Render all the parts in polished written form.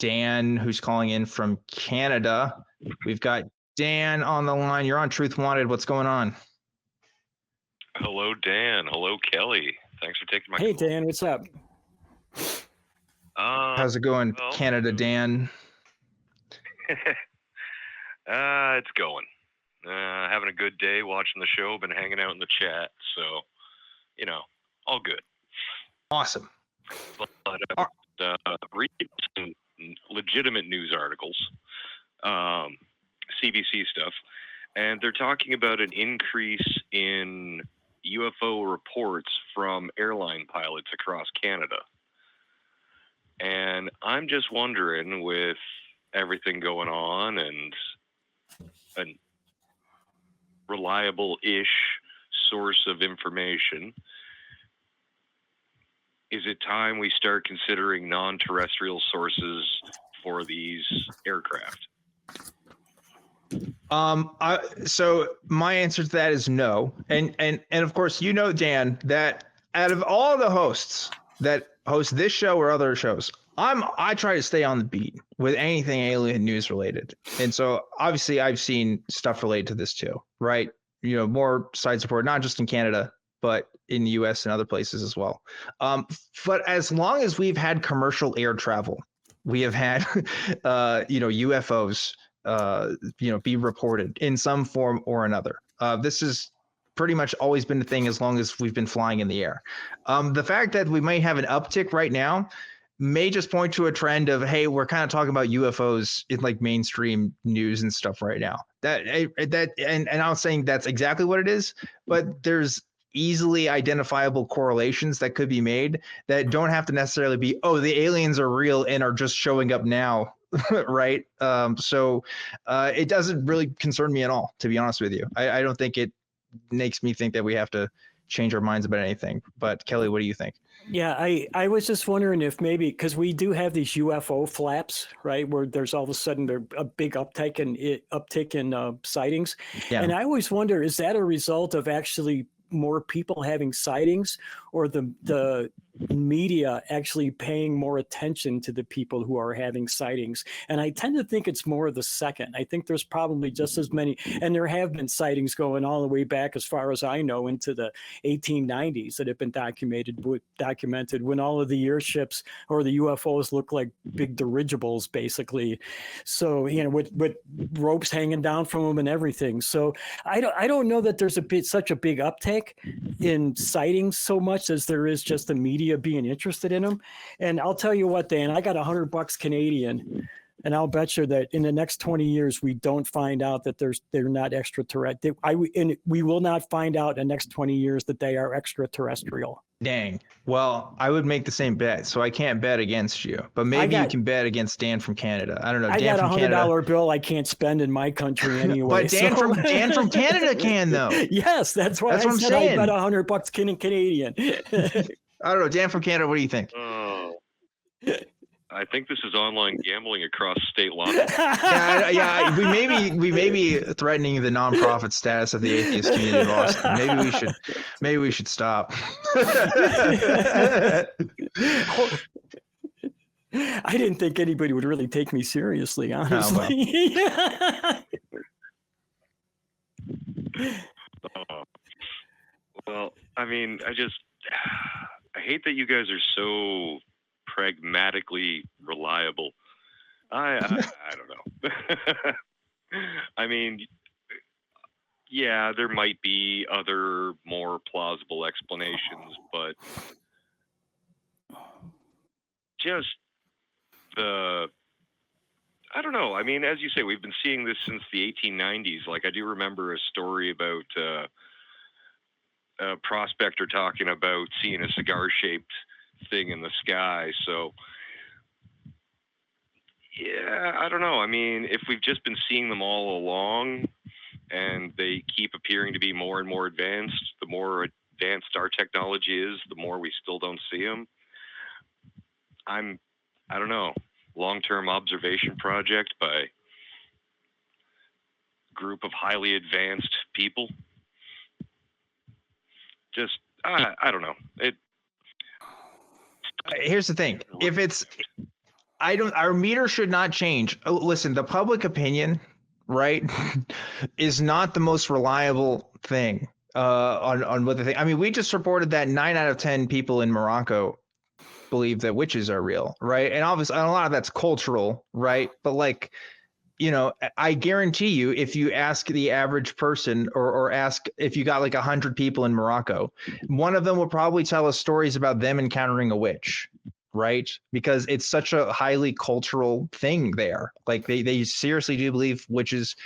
Dan, who's calling in from Canada. We've got Dan on the line. You're on Truth Wanted. What's going on? Hello, Dan. Hello, Kelly. Thanks for taking my Hey, call. Dan, what's up? How's it going, well, Canada Dan? It's going. Having a good day watching the show. Been hanging out in the chat. So, all good. Awesome. But reading some legitimate news articles, CBC stuff, and they're talking about an increase in UFO reports from airline pilots across Canada. And I'm just wondering, with everything going on and a reliable-ish source of information, is it time we start considering non-terrestrial sources for these aircraft? So my answer to that is no. And of course, Dan, that out of all the hosts that host this show or other shows, I try to stay on the beat with anything alien news related. And so obviously I've seen stuff related to this too, right? More side support, not just in Canada, but in the US and other places as well. But as long as we've had commercial air travel, we have had, UFOs, be reported in some form or another. This has pretty much always been the thing as long as we've been flying in the air. The fact that we might have an uptick right now may just point to a trend of, hey, we're kind of talking about UFOs in like mainstream news and stuff right now. And I'm not saying that's exactly what it is, but there's easily identifiable correlations that could be made that don't have to necessarily be, oh, the aliens are real and are just showing up now. Right. So it doesn't really concern me at all, to be honest with you. I don't think it makes me think that we have to change our minds about anything. But Kelly, what do you think? Yeah, I was just wondering if maybe, because we do have these UFO flaps, right, where there's all of a sudden a big uptick in sightings. Yeah. And I always wonder, is that a result of actually more people having sightings, or the media actually paying more attention to the people who are having sightings? And I tend to think it's more of the second. I think there's probably just as many, and there have been sightings going all the way back, as far as I know, into the 1890s that have been documented when all of the airships or the UFOs look like big dirigibles, basically. So, with ropes hanging down from them and everything. So I don't know that there's such a big uptake in sightings so much as there is just the media being interested in them. And I'll tell you what, Dan, I got $100 Canadian, and I'll bet you that in the next 20 years we don't find out that they're not extraterrestrial. And we will not find out in the next 20 years that they are extraterrestrial. Dang. Well, I would make the same bet, so I can't bet against you. But maybe you can bet against Dan from Canada. I don't know. I got a $100 bill I can't spend in my country anyway. But Dan from Canada can, though. Yes, that's what I'm saying. I bet $100 Canadian. I don't know. Dan from Canada, what do you think? I think this is online gambling across state lines. Yeah. We may be threatening the nonprofit status of the atheist community of Austin. Maybe we should stop. I didn't think anybody would really take me seriously, honestly. Well, I mean, I hate that you guys are so pragmatically reliable. I don't know. I mean, yeah, there might be other more plausible explanations, but just I don't know. I mean, as you say, we've been seeing this since the 1890s. Like, I do remember a story about a prospector talking about seeing a cigar-shaped thing in the sky. So yeah, I don't know. I mean, if we've just been seeing them all along and they keep appearing to be more and more advanced, the more advanced our technology is, the more we still don't see them. I don't know, long-term observation project by a group of highly advanced people. Just I don't know. Here's the thing. If it's I don't. Our meter should not change. Oh, listen, the public opinion, right, is not the most reliable thing on what the thing. I mean, we just reported that 9 out of 10 people in Morocco believe that witches are real, right? And obviously, a lot of that's cultural, right? But like, I guarantee you, if you ask the average person or ask if you got like 100 people in Morocco, one of them will probably tell us stories about them encountering a witch, right? Because it's such a highly cultural thing there. Like they seriously do believe witches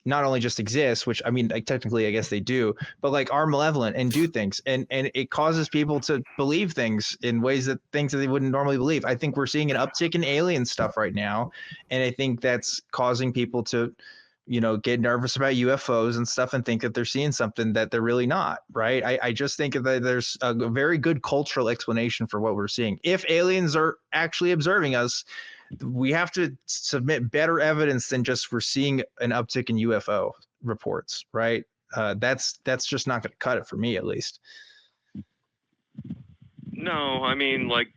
not only just exist, which I mean, like technically, I guess they do, but like are malevolent and do things, and it causes people to believe things in ways that they wouldn't normally believe. I think we're seeing an uptick in alien stuff right now, and I think that's causing people to, get nervous about UFOs and stuff and think that they're seeing something that they're really not. Right? I just think that there's a very good cultural explanation for what we're seeing. If aliens are actually observing us, we have to submit better evidence than just we're seeing an uptick in UFO reports, right? That's just not going to cut it for me, at least. No, I mean, like,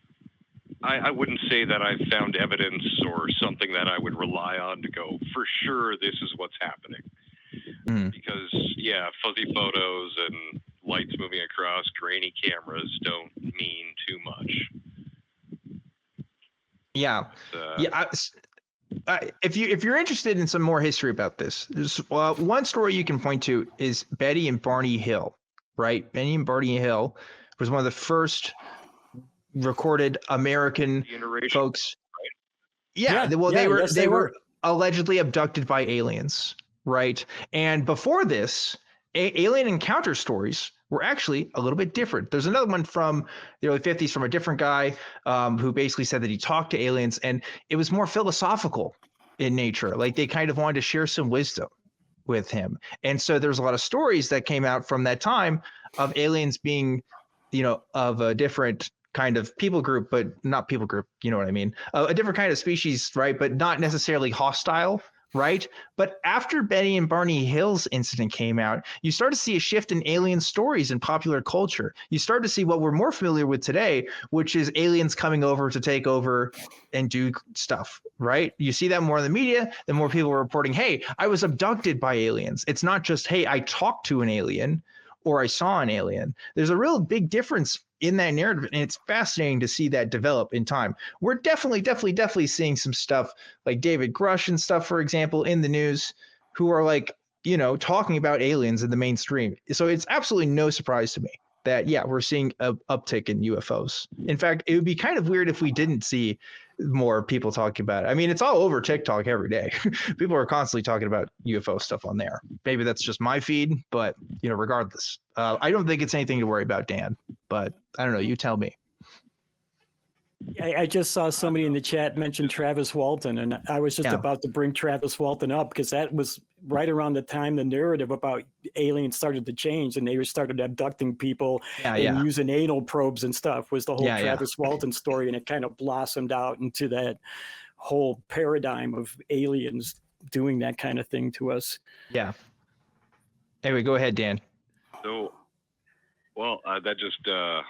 I wouldn't say that I've found evidence or something that I would rely on to go, for sure, this is what's happening. Because, yeah, fuzzy photos and lights moving across grainy cameras don't mean too much. Yeah. If you're interested in some more history about this, there's one story you can point to is Betty and Barney Hill, right? Betty and Barney Hill was one of the first recorded American folks. Yeah, they were allegedly abducted by aliens, right? And before this, alien encounter stories were actually a little bit different. There's another one from the early 50s from a different guy who basically said that he talked to aliens, and it was more philosophical in nature. Like they kind of wanted to share some wisdom with him. And so there's a lot of stories that came out from that time of aliens being, of a different kind of people group, but not people group, you know what I mean? A different kind of species, right? But not necessarily hostile, right? But after Betty and Barney Hill's incident came out, you start to see a shift in alien stories in popular culture. You start to see what we're more familiar with today, which is aliens coming over to take over and do stuff, right? You see that more in the media, the more people are reporting, hey, I was abducted by aliens. It's not just, hey, I talked to an alien or I saw an alien. There's a real big difference in that narrative, and it's fascinating to see that develop in time. We're definitely seeing some stuff like David Grush and stuff, for example, in the news, who are like, talking about aliens in the mainstream. So it's absolutely no surprise to me that, yeah, we're seeing an uptick in UFOs. In fact, it would be kind of weird if we didn't see more people talking about it. I mean, it's all over TikTok every day. People are constantly talking about UFO stuff on there. Maybe that's just my feed, but regardless, I don't think it's anything to worry about, Dan. But I don't know. You tell me. I just saw somebody in the chat mention Travis Walton, and I was just about to bring Travis Walton up because that was right around the time the narrative about aliens started to change and they started abducting people and using anal probes and stuff was the whole Travis Walton story, and it kind of blossomed out into that whole paradigm of aliens doing that kind of thing to us. Yeah. Anyway, go ahead, Dan. So, well, that just I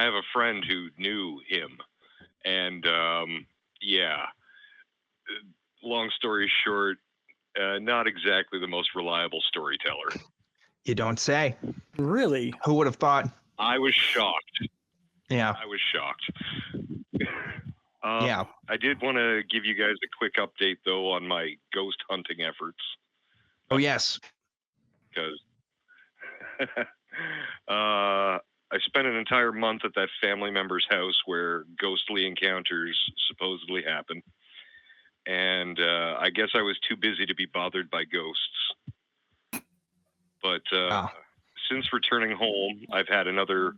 have a friend who knew him. And long story short, not exactly the most reliable storyteller. You don't say. Really? Who would have thought? I was shocked. Yeah. I was shocked. I did want to give you guys a quick update, though, on my ghost hunting efforts. Oh, yes. Because I spent an entire month at that family member's house where ghostly encounters supposedly happen. And I guess I was too busy to be bothered by ghosts. But since returning home, I've had another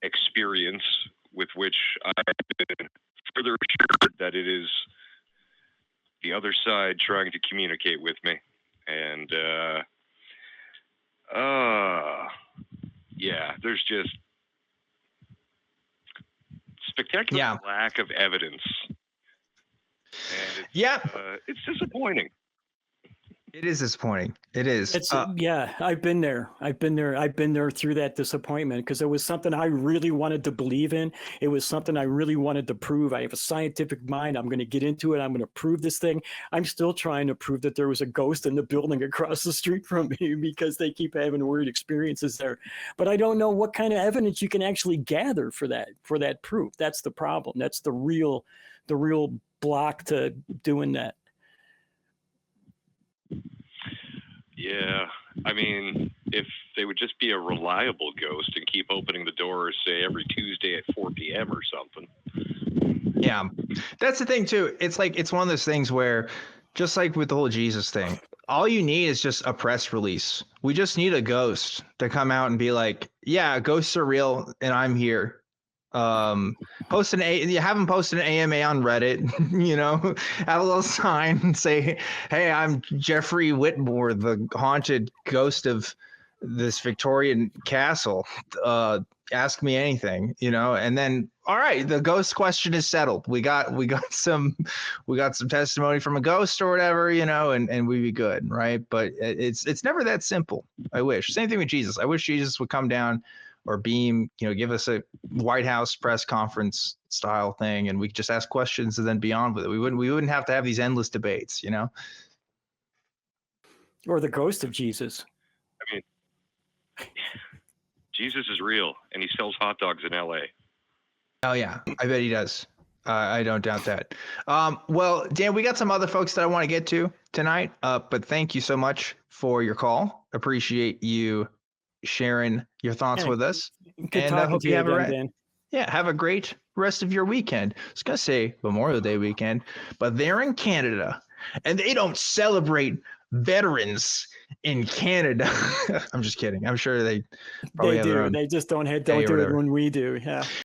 experience with which I've been further assured that it is the other side trying to communicate with me. And there's just spectacular lack of evidence. And it's disappointing. It is disappointing. It is. It's yeah, I've been there. I've been there through that disappointment because it was something I really wanted to believe in. It was something I really wanted to prove. I have a scientific mind. I'm going to get into it. I'm going to prove this thing. I'm still trying to prove that there was a ghost in the building across the street from me because they keep having weird experiences there. But I don't know what kind of evidence you can actually gather for that proof. That's the problem. That's the real block to doing that. Yeah, I mean, if they would just be a reliable ghost and keep opening the doors, say every Tuesday at 4 p.m. or something. Yeah, that's the thing too. It's like it's one of those things where, just like with the whole Jesus thing, all you need is just a press release. We just need a ghost to come out and be like, "Yeah, ghosts are real, and I'm here." Post you have them post an AMA on Reddit, you know, have a little sign and say, "Hey, I'm Jeffrey Whitmore, the haunted ghost of this Victorian castle. Ask me anything," you know, and then all right, the ghost question is settled. We got some testimony from a ghost or whatever, you know, and we'd be good, right? But it's never that simple. I wish. Same thing with Jesus. I wish Jesus would come down or beam, you know, give us a White House press conference style thing, and we could just ask questions and then be on with it. We wouldn't have to have these endless debates, you know. Or the ghost of Jesus. I mean, Jesus is real, and he sells hot dogs in L.A. Oh yeah, I bet he does. I don't doubt that. Well, Dan, we got some other folks that I want to get to tonight, but thank you so much for your call. Appreciate you sharing your thoughts with us. Good and I hope to you have again, Dan. have a great rest of your weekend. I was gonna say Memorial Day weekend, but they're in Canada and they don't celebrate veterans in Canada. I'm just kidding. I'm sure they probably have their do. own They just don't do or it whatever. when we do. Yeah.